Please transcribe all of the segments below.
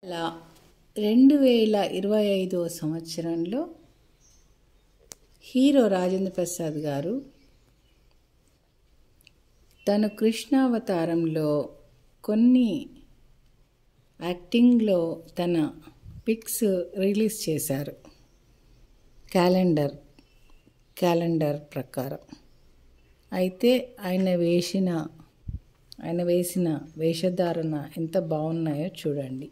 అలా 2025వ సంవత్సరంలో హీరో రాజేంద్ర ప్రసాద్ గారు తను కృష్ణావతారంలో కొన్ని యాక్టింగ్లో తన పిక్స్ రిలీజ్ చేశారు. క్యాలెండర్ ప్రకారం. అయితే ఆయన వేసిన వేషధారణ ఎంత బాగున్నాయో చూడండి.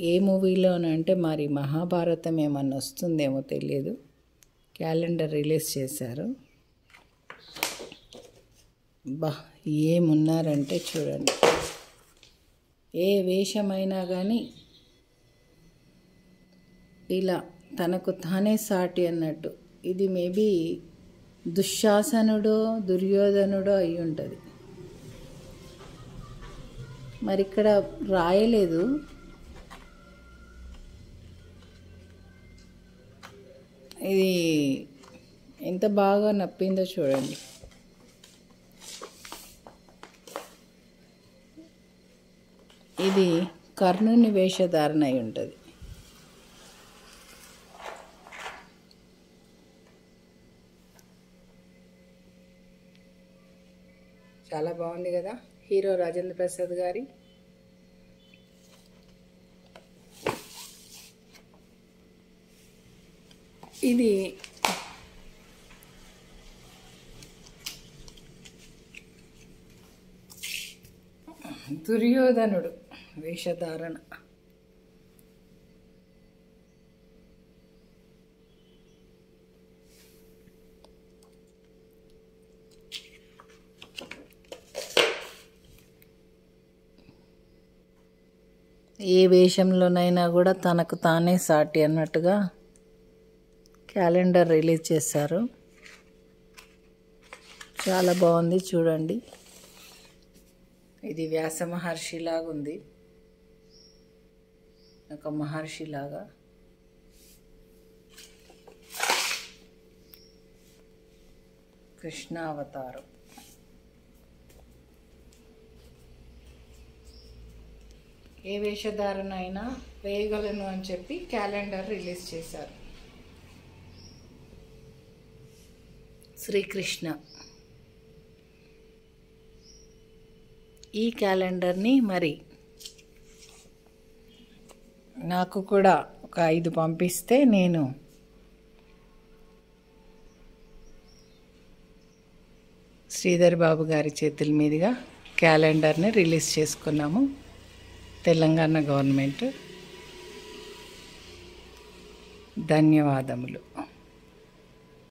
ఏ మూవీలోనంటే మరి మహాభారతం ఏమన్నా వస్తుందేమో తెలియదు. క్యాలెండర్ రిలీజ్ చేశారు. ఏమున్నారంటే చూడండి. ఏ వేషమైనా కానీ ఇలా తనకు తానే సాటి అన్నట్టు. ఇది మేబీ దుశ్శాసనుడో దుర్యోధనుడో అయి ఉంటుంది. మరి ఇక్కడ రాయలేదు. ఇది ఎంత బాగా నప్పిందో చూడండి. ఇది కర్ణుని వేషధారణ అయి ఉంటుంది. చాలా బాగుంది కదా హీరో రాజేంద్ర ప్రసాద్ గారి. ఇది దుర్యోధనుడు వేషధారణ. ఏ వేషంలోనైనా కూడా తనకు తానే సాటి అన్నట్టుగా క్యాలెండర్ రిలీజ్ చేశారు. చాలా బాగుంది చూడండి. ఇది వ్యాస మహర్షిలాగా ఉంది, ఒక మహర్షిలాగా. కృష్ణావతారం. ఏ వేషధారణ అయినా వేయగలను అని చెప్పి క్యాలెండర్ రిలీజ్ చేశారు. శ్రీకృష్ణ. ఈ క్యాలెండర్ని మరి నాకు కూడా ఒక 5 పంపిస్తే నేను శ్రీధర్ బాబు గారి చేతుల మీదుగా క్యాలెండర్ని రిలీజ్ చేసుకున్నాము. తెలంగాణ గవర్నమెంట్. ధన్యవాదములు.